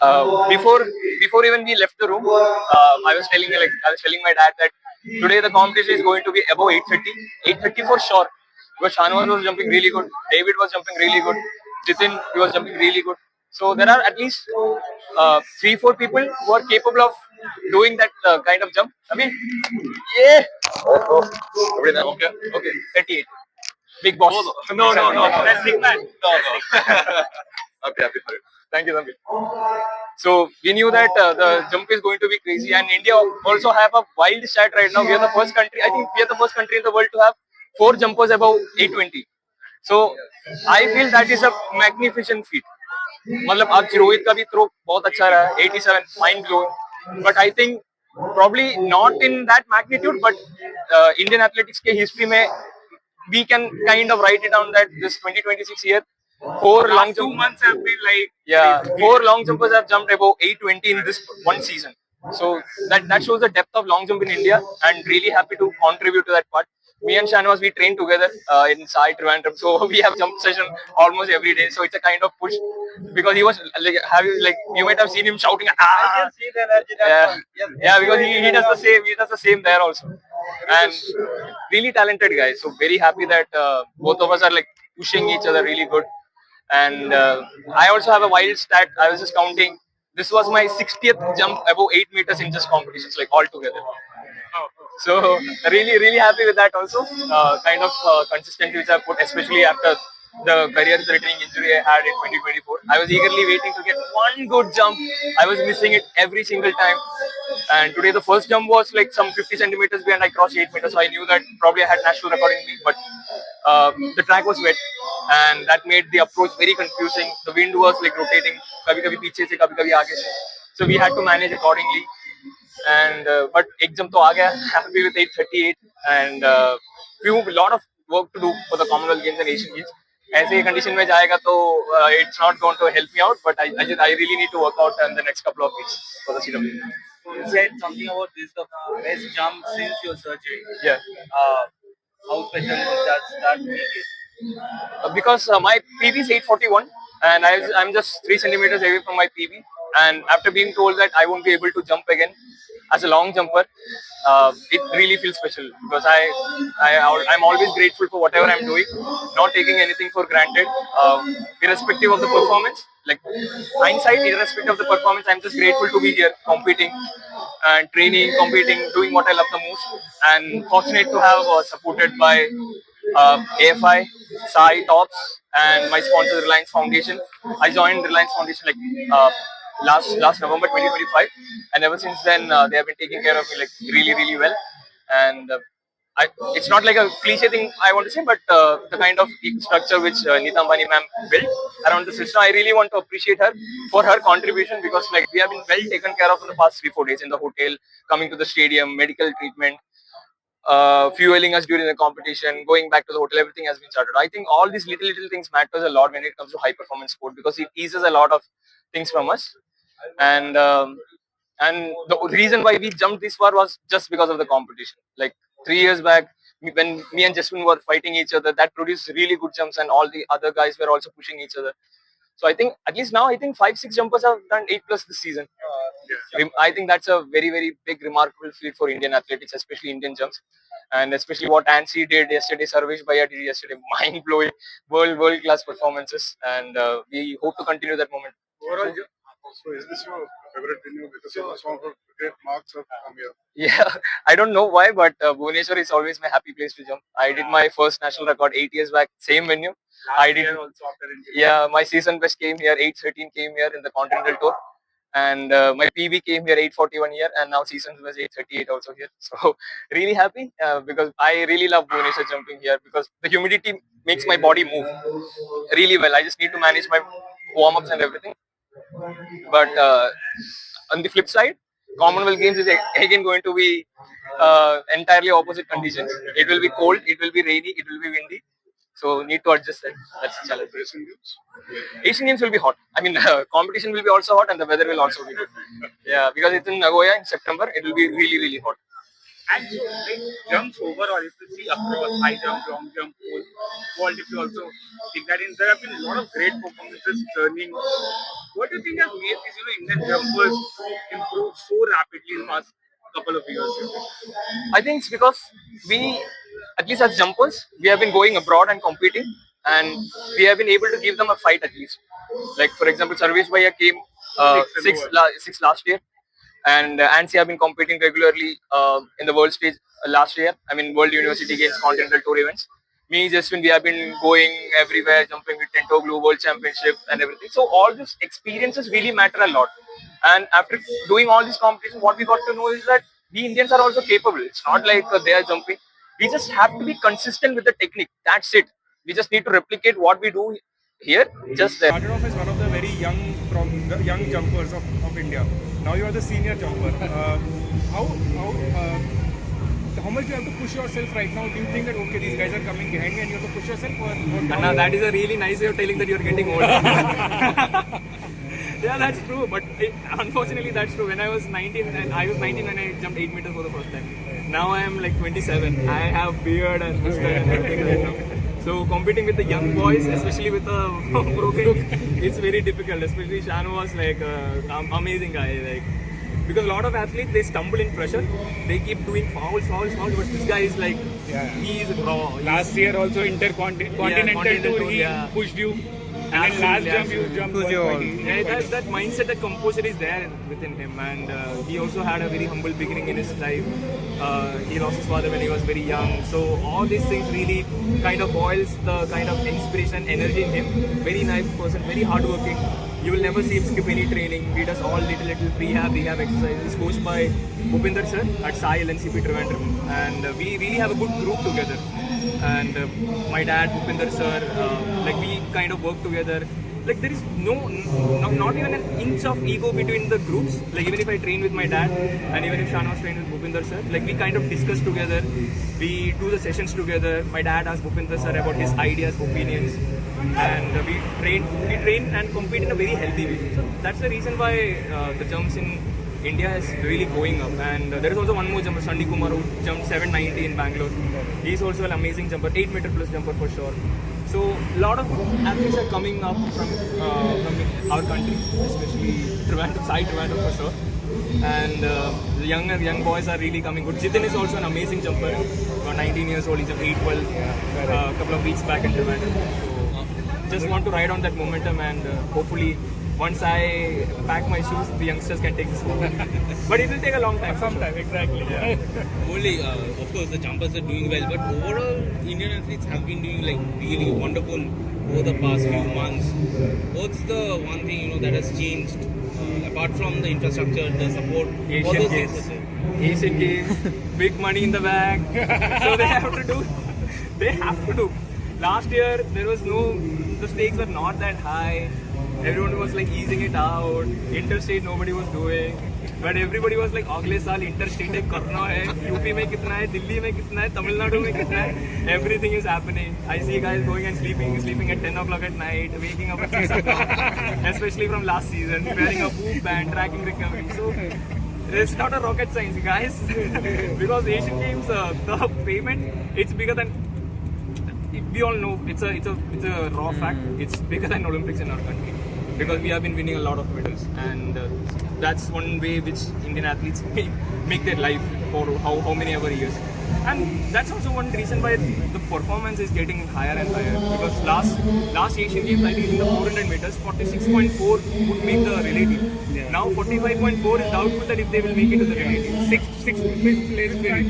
Before even we left the room, I was telling my dad that today the competition is going to be above 8:30, 8:30 for sure. Because Shanwaz was jumping really good, David was jumping really good, Jitin he was jumping really good. So there are at least 3-4 people who are capable of doing that kind of jump. I mean, yeah. Okay, okay, 38. Big boss. No. That's big man. No. Happy for it. Thank you, Zambi. So we knew that the jump is going to be crazy, and India also have a wild stat right now. We are the first country. I think we are the first country in the world to have 4 jumpers above 820. So I feel that is a magnificent feat. मतलब आज रोहित का भी throw बहुत अच्छा रहा है 87 mind blowing but I think probably not in that magnitude but Indian athletics के history में we can kind of write it down that this 2026 year four long 2 months have been like four long jumpers have jumped above 820 in this one season. So that shows the depth of long jump in India and really happy to contribute to that part. Me and Shanwas, we train together in Sai Trivandrum, so we have jump session almost every day. So it's a kind of push because he was like you might have seen him shouting. I can see the energy. Yeah, because he does the same. He does the same there also, and really talented guy. So very happy that both of us are like pushing each other really good. And I also have a wild stat. I was just counting. This was my 60th jump above 8 meters in just competitions, like all together. So really happy with that also. Kind of consistency which I put, especially after the career-threatening injury I had in 2024. I was eagerly waiting to get one good jump. I was missing it every single time. And today the first jump was like some 50 centimeters behind. I crossed 8 meters, so I knew that probably I had national record in me. But the track was wet, and that made the approach very confusing. The wind was like rotating, कभी कभी पीछे से, कभी कभी आगे से. So we had to manage accordingly. And but एक jump तो आ गया. Happy with 8:38 and lot of work to do for the Commonwealth Games and Asian Games. ऐसे कंडीशन में जाएगा तो it's not going to help me out, but I really need to work out in the next couple of weeks for the CW. You said something about this the best jump since your surgery. Yeah. How special is that make it? Because my PB is 841 and I'm just 3 centimeters away from my PB. And after being told that I won't be able to jump again as a long jumper, it really feels special because I'm always grateful for whatever I'm doing, not taking anything for granted, irrespective of the performance. Like hindsight, irrespective of the performance, I'm just grateful to be here competing and training, competing, doing what I love the most, and fortunate to have supported by AFI, Sai Tops, and my sponsor Reliance Foundation. I joined Reliance Foundation like last November 2025, and ever since then they have been taking care of me like really well. And it's not like a cliche thing I want to say, but the kind of structure which Neeta Ambani ma'am built around the system, I really want to appreciate her for her contribution because like we have been well taken care of in the past 3-4 days in the hotel, coming to the stadium, medical treatment, fueling us during the competition, going back to the hotel, everything has been started. I think all these little things matters a lot when it comes to high performance sport because it eases a lot of things from us. And the reason why we jumped this far was just because of the competition. Like 3 years back, when me and Jasmine were fighting each other, that produced really good jumps, and all the other guys were also pushing each other. So I think at least now I think 5-6 jumpers have done 8+ this season. I think that's a very big remarkable feat for Indian athletics, especially Indian jumps, and especially what Ansi did yesterday, Sarvesh Bhaiya did yesterday, mind blowing, world class performances, and we hope to continue that moment. Overall, so is this your favorite venue because some of the great marks have come here? Yeah, I don't know why, but Bhubaneswar is always my happy place to jump. I did my first national record 8 years back, same venue. I did also after injury. Yeah, my season best came here, 8:13 came here in the Continental Tour. And my PB came here 8:41 here, and now season was 8:38 also here. So really happy because I really love Bhubaneswar jumping here because the humidity makes my body move really well. I just need to manage my warm-ups and everything. But on the flip side, Commonwealth Games is again going to be entirely opposite conditions. It will be cold, it will be rainy, it will be windy. So need to adjust that. That's the challenge. Asian Games? Asian Games will be hot. I mean, competition will be also hot, and the weather will also be good. Yeah, because it's in Nagoya in September. It will be really hot. And so, like, jumps overall, if you see across high jump, long jump, pole vault, if you also take that in, there have been a lot of great performances turning. What do you think has made these Indian jumpers improve so rapidly in the past couple of years? I think it's because we, at least as jumpers, we have been going abroad and competing, and we have been able to give them a fight at least. Like for example, Sarvesh Bhaiya came six last year, and Ansi have been competing regularly in the world stage last year. I mean, World University Games, Continental Tour events. Me, Jaswin, we have been going everywhere, jumping with Tentoglu, World Championship, and everything. So all these experiences really matter a lot. And after doing all these competitions, what we got to know is that we Indians are also capable. It's not like they are jumping. We just have to be consistent with the technique. That's it. We just need to replicate what we do here, just there. Started off as one of the very young young jumpers of India. Now you are the senior jumper. How much do you have to push yourself right now? Do you think that okay, these guys are coming behind me and you have to push yourself? Or Anna, that is a really nice way of telling that you're getting old. Yeah, that's true. But unfortunately, that's true. When I was 19, and I was 19 when I jumped 8 meters for the first time. Now I am like 27. I have beard and mustache and everything right now. So competing with the young boys, especially with a broken, it's very difficult. Especially Shan was like amazing guy. Like because a lot of athletes they stumble in pressure, they keep doing fouls. But this guy is like he is raw. last year also Intercontinental Tour he pushed you. And then last jump you jumped. That mindset, that composure is there within him, and he also had a very humble beginning in his life. He lost his father when he was very young, so all these things really kind of boils the kind of inspiration, energy in him. Very nice person, very hardworking. You will never see him skip any training. He does all little rehab exercises. He's coached by Bhupinder sir at Sai LNCP Trivandrum, and we really have a good group together. And my dad, Bhupinder sir, like we kind of work together. Like there is not even an inch of ego between the groups. Like even if I train with my dad and even if Shahnawaz trains with Bhupinder sir, like we kind of discuss together. We do the sessions together. My dad asks Bhupinder sir about his ideas, opinions, and we train and compete in a very healthy way. So that's the reason why the jumps in India is really going up. And there is also one more jumper, Sandy Kumar, who jumped 790 in Bangalore. He's also an amazing jumper, 8 meter plus jumper for sure. So a lot of athletes are coming up from our country, especially Trivandrum, Sai Trivandrum for sure. And the young boys are really coming good. Jitin is also an amazing jumper. 19 years old, he jumped 812 a couple of weeks back in Trivandrum. So just want to ride on that momentum, and hopefully once I pack my shoes, the youngsters can take this forward. But it will take a long time. Sometime, exactly. Yeah. Only, of course, the jumpers are doing well, but overall, Indian athletes have been doing like really wonderful over the past few months. What's the one thing that has changed apart from the infrastructure, the support, all those things? Asian Games, big money in the bag, so they have to do. Last year there was the stakes were not that high. Everyone was like easing it out. Interstate nobody was doing, but everybody was like, अगले साल interstate करना है, UP में कितना है, दिल्ली में कितना है, Tamil Nadu में कितना है. Everything is happening. I see guys going and sleeping at 10 o'clock at night, waking up at 6 o'clock, especially from last season, wearing a poop band, tracking recovery. So it's not a rocket science, guys, because Asian Games, the payment, it's bigger than. We all know it's a raw fact. It's bigger than Olympics in our country because we have been winning a lot of medals, and that's one way which Indian athletes make their life for how many ever years. And that's also one reason why the performance is getting higher and higher, because last Asian Games, I think in the 400 meters, 46.4 would make the relay team. Yeah. Now 45.4 is doubtful that if they will make it to the relay team. Fifth place very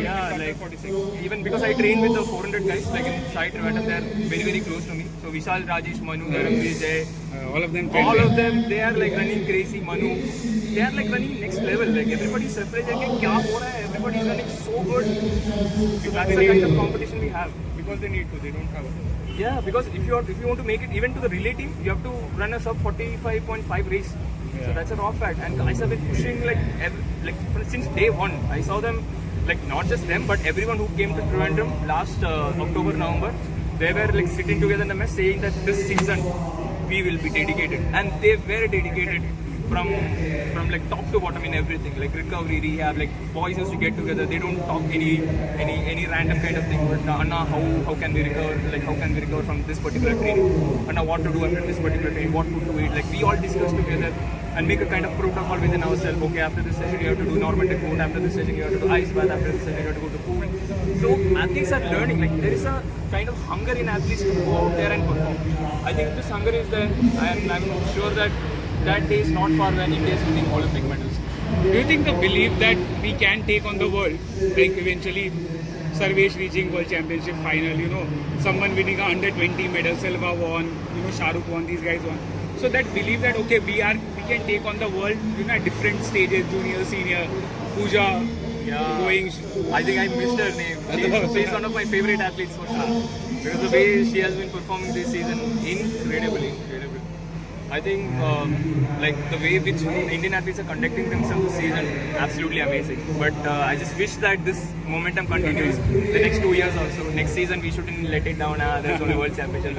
yeah, like 46. Even because I train with the 400 guys, like in Sai Trivandrum, they are very, very close to me. So Vishal, Rajesh, Manu, Vijay, all of them, they are like running crazy. Manu, they are like running next level. Like everybody's surprised, like, kya ho raha hai? Everybody's running so good. That's the kind of competition we have. because they need to. They don't have it. Yeah, because if you want to make it even to the relay team, you have to run a sub 45.5 race. Yeah. So that's a raw fact. And guys have been pushing like since day one. I saw them, like not just them, but everyone who came to Trivandrum last October, November, they were like sitting together in the mess saying that this season we will be dedicated, and they were dedicated from like top to bottom in everything, like recovery, rehab. Like boys used to get together, they don't talk any random kind of thing. But Anna, how can we recover? Like how can we recover from this particular training? Anna, what to do after this particular training? What food to eat? Like we all discuss together and make a kind of protocol within ourselves. Okay, after this session you have to do normal technique. After this session you have to do ice bath. After this session you have to go to pool. So athletes are learning. Like there is a kind of hunger in athletes to go out there and perform. I think this hunger is there. I'm sure that day is not far when India is winning Olympic medals. Do you think the belief that we can take on the world, like eventually Sarvesh reaching World Championship final, you know, someone winning a under 20 medal, Selva won, you know, Shahrukh won, these guys won. So that belief that okay, we can take on the world, you know, at different stages, junior, senior, Pooja, going. I think I missed her name. She's one of my favorite athletes for sure. Because the way she has been performing this season, incredible. I think like the way which Indian athletes are conducting themselves this season, absolutely amazing. But I just wish that this momentum continues the next 2 years also. Next season we shouldn't let it down. There's only World Championship,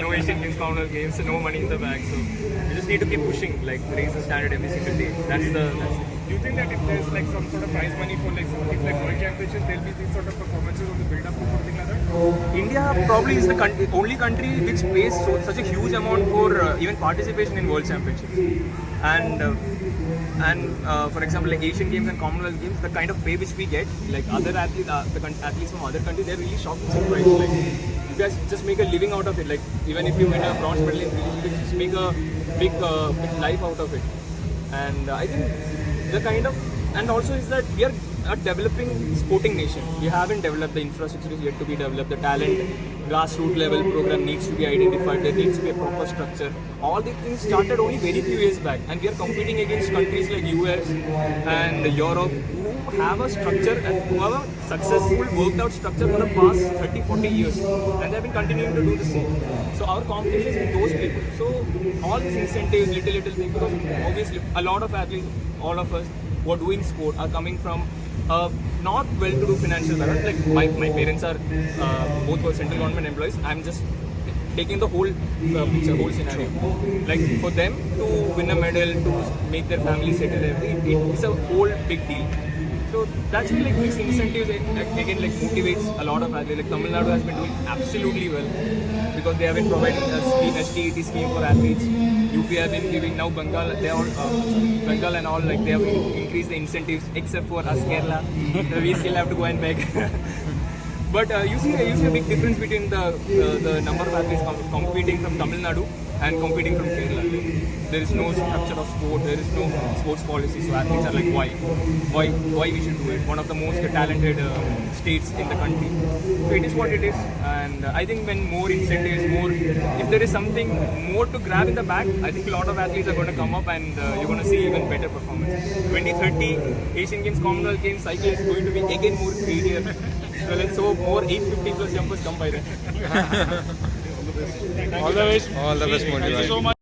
no Asian Games, Commonwealth Games, no money in the bag. So we just need to keep pushing, like raise the standard every single day. That's the. Do you think that if there's like some sort of prize money for like something like World Championships, there'll be these sort of performances on the build up to something like that? India probably is the only country which pays such a huge amount for even participation in World Championships. And for example, like Asian Games and Commonwealth Games, the kind of pay which we get, like other athletes, athletes from other countries, they're really shocked and surprised. Like you guys just make a living out of it. Like even if you win a bronze medal, you just make a big life out of it. And I think the kind of, and also is that we are a developing sporting nation. We haven't developed, the infrastructure is yet to be developed, the talent, grassroots level program needs to be identified, there needs to be a proper structure. All these things started only very few years back, and we are competing against countries like US and Europe who have a structure and who have a successful worked out structure for the past 30-40 years, and they have been continuing to do the same. So our competition is with those people. So all these incentives, little things, because obviously a lot of athletes, all of us who are doing sport are coming from not well-to-do financial background. Like my parents are both were central government employees. I'm just taking the whole picture, whole scenario. Like for them to win a medal, to make their family settle, it's a whole big deal. So that's why like these incentives again like motivates a lot of athletes. Like Tamil Nadu has been doing absolutely well because they have been providing a scheme, STET scheme for athletes. UP have been giving, now Bengal, they all Bengal and all, like they have increased the incentives except for us Kerala. We still have to go and beg. But you see a big difference between the number of athletes competing from Tamil Nadu and competing from Kerala. There is no structure of sport, there is no sports policy, so athletes are like, why we should do it? One of the most talented states in the country. So it is what it is, and I think when more incentives, if there is something more to grab in the back, I think a lot of athletes are going to come up and you're going to see even better performance. 2030 Asian Games, Commonwealth Games, cycling is going to be again more crazier. So let's hope more 850 plus jumpers come by then. All the best. All the best, Modi. Thank you so much.